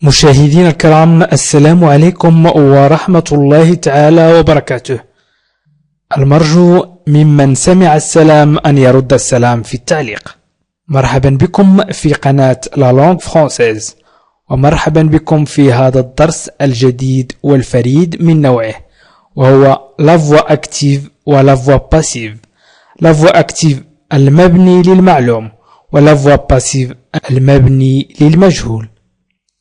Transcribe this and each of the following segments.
مشاهدينا الكرام، السلام عليكم ورحمة الله تعالى وبركاته. المرجو ممن سمع السلام أن يرد السلام في التعليق. مرحبا بكم في قناة لا لونغ فرانسيز، ومرحبا بكم في هذا الدرس الجديد والفريد من نوعه، وهو لا فوا أكتيف ولا فوا باسيف. لا فوا أكتيف المبني للمعلوم، ولا فوا باسيف المبني للمجهول.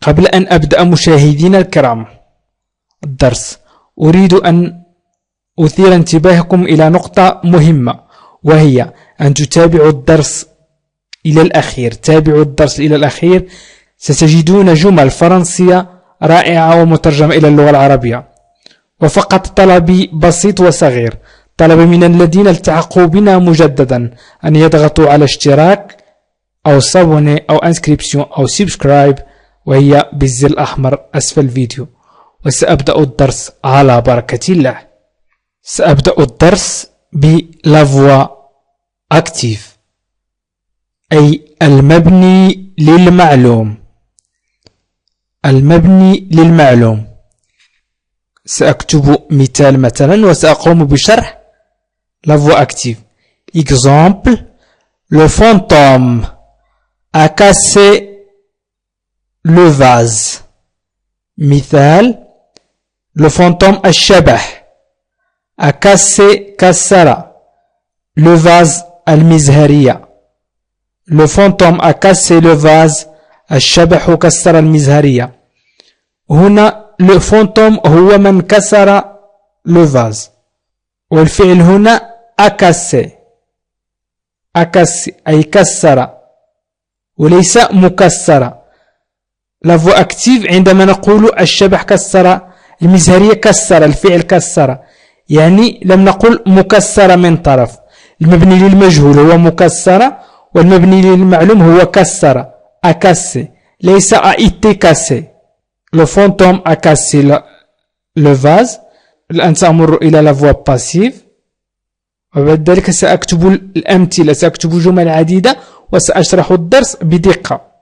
قبل أن أبدأ مشاهدينا الكرام الدرس، أريد أن أثير انتباهكم إلى نقطة مهمة، وهي أن تتابعوا الدرس إلى الأخير. تابعوا الدرس إلى الأخير، ستجدون جمل فرنسية رائعة ومترجمة إلى اللغة العربية. وفقط طلبي بسيط وصغير، طلب من الذين التحقوا بنا مجددا أن يضغطوا على اشتراك أو صابوني أو انسكريبسيون أو سبسكرايب، وهي بالزر الأحمر أسفل الفيديو. وسأبدأ الدرس على بركة الله. سأبدأ الدرس بلا فوا أكتيف، أي المبني للمعلوم. المبني للمعلوم. سأكتب مثال مثلا وسأقوم بشرح la voix active. Exemple: le fantôme a cassé le vase. مثال: le fantôme الشبح a cassé كسر le vase المزهرية. le fantôme a cassé le vase الشبح كسر المزهرية. هنا le fantôme هو من كسر le vase، والفعل هنا a cassé. a cassé أي كسر وليس مكسر. لا فوا أكتيف عندما نقول الشبح كسر المزهرية، كسر الفعل كسر، يعني لم نقل مكسر من طرف. المبني للمجهول هو مكسر، والمبني للمعلوم هو كسر أكاسي، ليس أيتي كاسي. لو فانتوم أكاسي لو فاز. الآن سأمر إلى لا فوا باسيف، وبعد ذلك سأكتب الأمثلة، سأكتب جمل عديدة وسأشرح الدرس بدقة.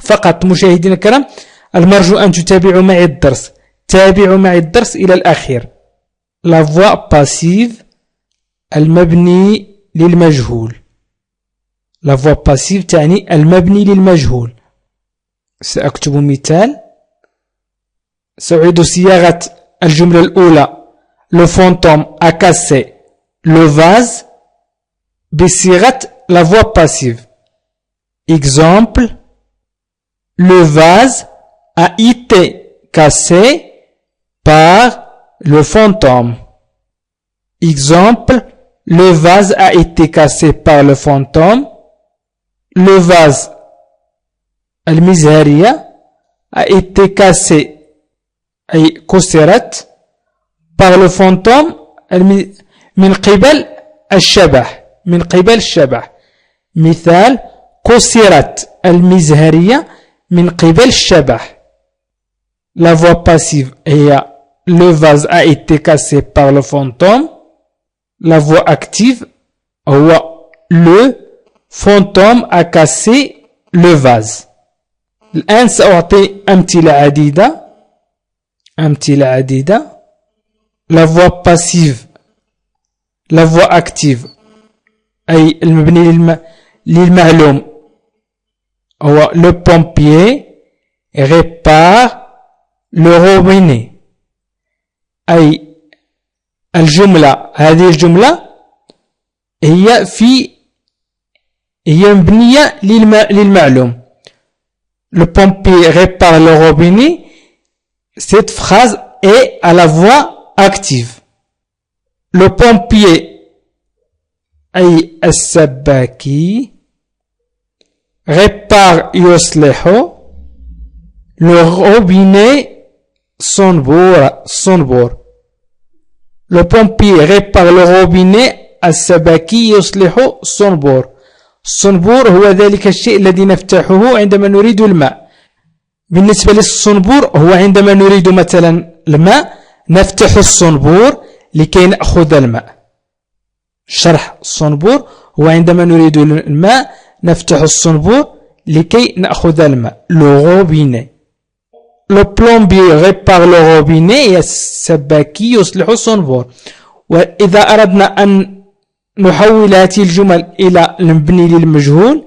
فقط مشاهدينا الكرام، المرجو أن تتابعوا معي الدرس. تابعوا معي الدرس إلى الأخير. لا فوا باسيف المبني للمجهول. لا فوا باسيف تعني المبني للمجهول. سأكتب مثال. سأعيد صياغة الجملة الأولى: لو فانتوم a cassé le vase بصيغة لا فوا باسيف. Exemple: le vase a été cassé par le fantôme. Exemple: le vase a été cassé par le fantôme. Le vase المزهرية a été cassé أي كسرت par le fantôme من قبل الشبح. من قبل الشبح. مثال: كسرت المزهرية من قبل الشبح. La voix passive هي le vase a été cassé par le fantôme. La voix active هو le fantôme a cassé le vase. الآن سأعطي أمثلة عديدة. أمثلة عديدة. La voix passive، la voix active أي المبني للمعلوم هو le pompier répare le robinet. أي الجملة، هذه الجملة هي مبنية للمعلوم. Le pompier répare le robinet. Cette phrase est à la voix active. Le pompier أي السباكي répare يصلح le robinet صنبور. Le pompier répare le robinet. السباكي يصلح صنبور. الصنبور هو ذلك الشيء الذي نفتحه عندما نريد الماء. بالنسبة للصنبور هو عندما نريد مثلا الماء نفتح الصنبور لكي نأخذ الماء. شرح الصنبور هو عندما نريد الماء نفتح الصنبور لكي نأخذ الماء. le robinet. le plombier répare le robinet السباكي يصلح الصنبور. وإذا أردنا أن نحول هذه الجمل إلى المبني للمجهول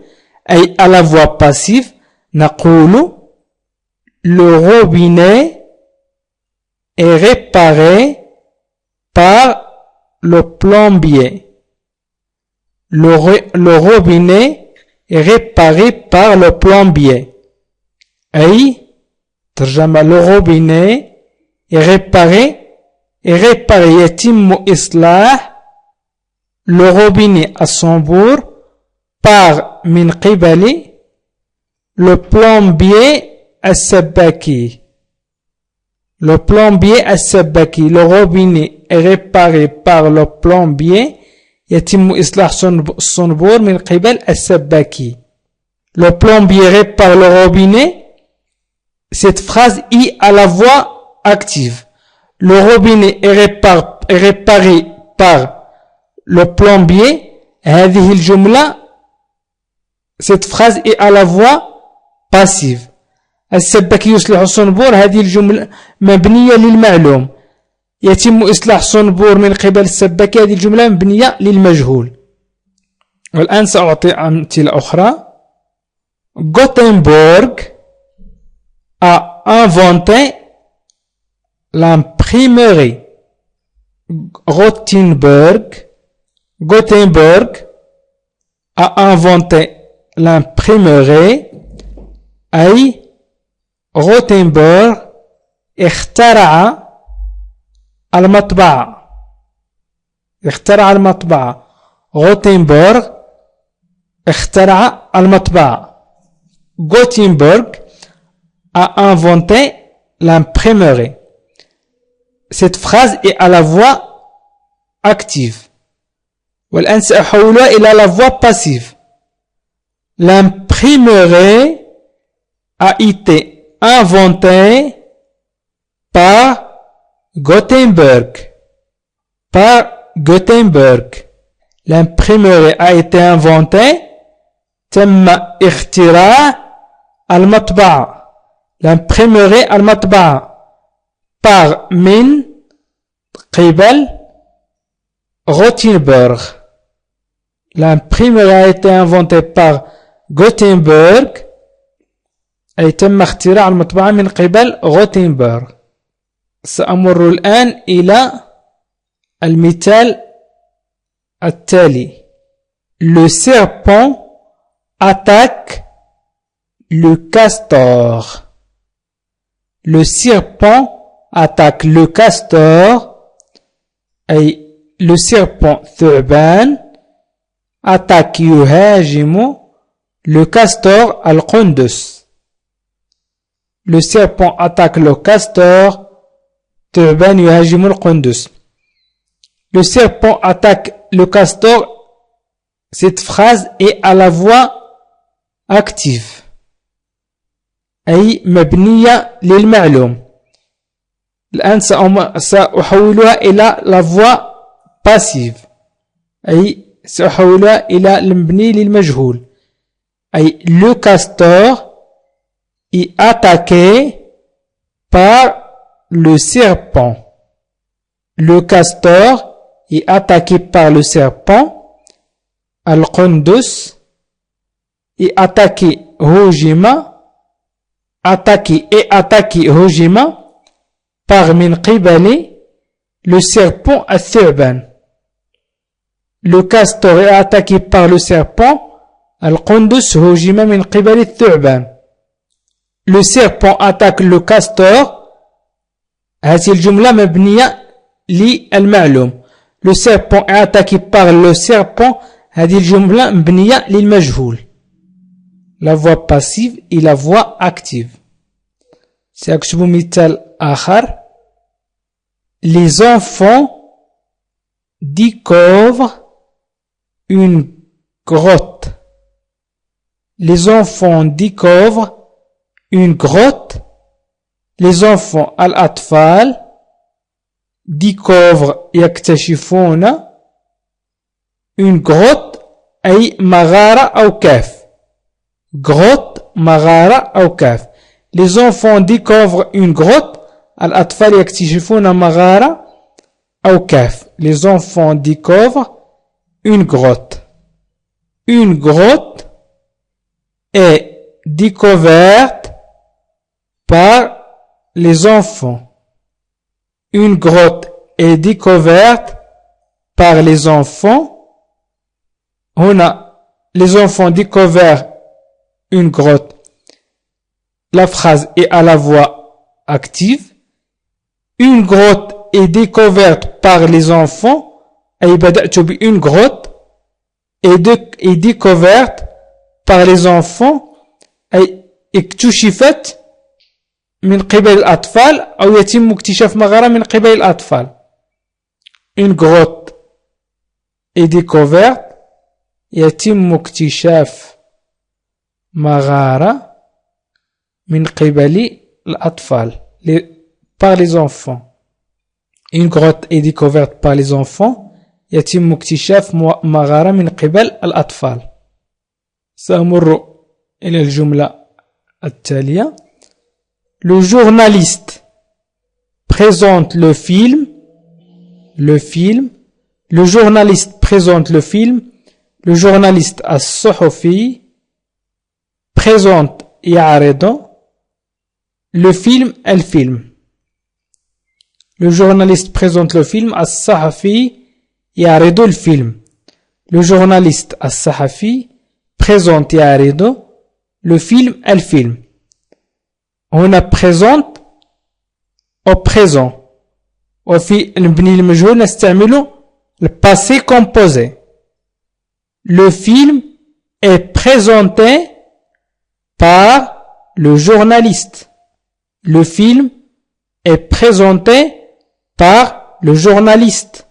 أي à la voix passive نقول le robinet est réparé par le plombier. Le robinet est réparé par le plombier. أي ترجمة le robinet est réparé يتم إصلاح le robinet الصنبور par من قبل le plombier السباكي. Le plombier السباكي. Le robinet est réparé par le plombier يتم إصلاح الصنبور من قبل السباكي. Le plombier répare le robinet. Cette phrase est à la voix active. Le robinet est réparé par le plombier. هذه الجملة cette phrase est à la voix passive. السباكي يصلح الصنبور هذه الجملة مبنية للمعلوم. يتم إصلاح صنبور من قبل السباكي هذه الجملة مبنية للمجهول. والآن سأعطي أمثلة أخرى. Gutenberg a inventé l'imprimerie. Gutenberg a inventé l'imprimerie أي Gutenberg اخترع المطبعة. Gutenberg اخترع المطبعة. Gutenberg a inventé l'imprimerie. Cette phrase est à la voix active. والآن سأحولها إلى la voix passive. L'imprimerie a été inventée par Gutenberg. L'imprimerie a été inventée. تم اختراع المطبعة. L'imprimerie المطبعة par من قبل Gutenberg. L'imprimerie a été inventée par Gutenberg أي تم اختراع المطبعة من قبل Gutenberg. سأمر الآن إلى المثال التالي. Le serpent attaque le castor. Le serpent attaque le castor أي le serpent ثعبان attaque يهاجم le castor القندس. Le serpent attaque le castor ثعبان يهاجم القندس. Le serpent attaque le castor. Cette phrase est à la voix active أي مبنية للمعلوم. الآن سأحولها إلى la voix passive أي سأحولها إلى المبني للمجهول أي le castor est attaqué par le serpent. Le castor est attaqué par le serpent. القندس est attaqué هجم par من قبل le serpent الثعبان. Le castor est attaqué par le serpent. القندس هجم من قبل الثعبان. Le serpent attaque le castor. هذه الجملة مبنية للمعلوم. Le serpent est attaqué par le serpent. هذه الجملة مبنية للمجهول. La voix passive et la voix active. سأكتب مثال آخر. Les enfants découvrent une grotte. Les enfants découvrent une grotte. Les enfants الأطفال découvrent يكتشفون une grotte أي مغارة أو كهف. grotte مغارة أو كهف. les enfants découvrent une grotte. الأطفال يكتشفون مغارة أو كهف. Les enfants découvrent une grotte. Une grotte est découverte par les enfants. Une grotte est découverte par les enfants. هنا les enfants découvrent une grotte. La phrase est à la voix active. Une grotte est découverte par les enfants. أي بدأت بune grotte est découverte par les enfants. أي اكتشفت من قبل الأطفال أو يتم اكتشاف مغارة من قبل الأطفال. Une grotte est découverte. يتم اكتشاف مغارة من قبل الأطفال par les enfants. Une grotte est découverte par les enfants. يتم اكتشاف مغارة من قبل الأطفال. سأمر إلى الجملة التالية. Le journaliste présente le film. Le journaliste présente le film. Le journaliste الصحفي présente يعرض le film الفيلم. Le journaliste présente le film الصحفي يعرض الفيلم. Le journaliste الصحفي présente يعرض le film الفيلم. هنا présente au présent. وفي نبني المجهول نستعمل le passé composé. Le film est présenté par le journaliste. Le film est présenté par le journaliste.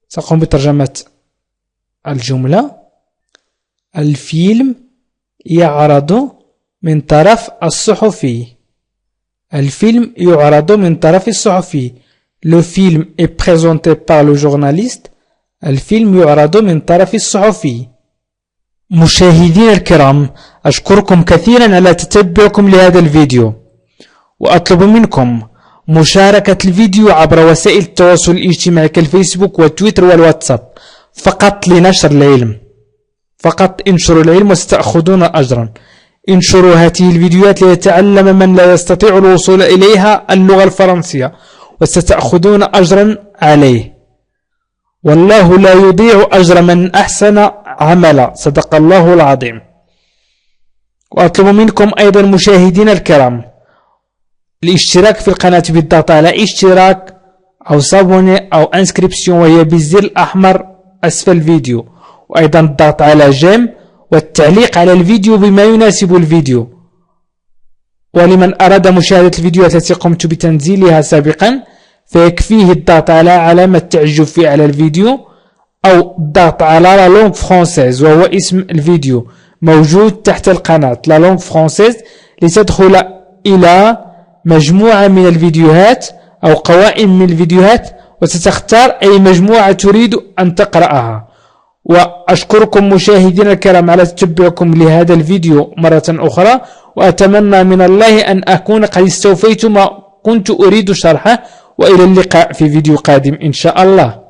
سأقوم بترجمة الجملة. الفيلم يعرض من طرف الصحفي. الفيلم يعرض من طرف الصحفي. Le film est présenté par le journaliste. الفيلم يعرض من طرف الصحفي. مشاهدين الكرام، أشكركم كثيرا على تتبعكم لهذا الفيديو، وأطلب منكم مشاركة الفيديو عبر وسائل التواصل الاجتماعي كالفيسبوك والتويتر والواتساب فقط لنشر العلم. فقط انشروا العلم وستأخذون أجرا. انشروا هذه الفيديوهات ليتعلم من لا يستطيع الوصول إليها اللغة الفرنسية وستأخذون أجرا عليه. والله لا يضيع أجر من أحسن عملا. صدق الله العظيم. وأطلب منكم أيضا مشاهدين الكرام الاشتراك في القناة بالضغط على اشتراك أو صابوني أو انسكريبسيون وهي بالزر الأحمر أسفل الفيديو، وأيضا الضغط على جيم والتعليق على الفيديو بما يناسب الفيديو. ولمن أراد مشاهدة الفيديوهات التي قمت بتنزيلها سابقا فيكفيه الضغط على علامة تعجب في أعلى الفيديو أو الضغط على لا لونغ فرانسيز وهو اسم الفيديو موجود تحت القناة لا لونغ فرانسيز لتدخل إلى مجموعة من الفيديوهات أو قوائم من الفيديوهات وستختار أي مجموعة تريد أن تقرأها. وأشكركم مشاهدين الكرام على تتبعكم لهذا الفيديو مرة أخرى، وأتمنى من الله أن أكون قد استوفيت ما كنت أريد شرحه، وإلى اللقاء في فيديو قادم إن شاء الله.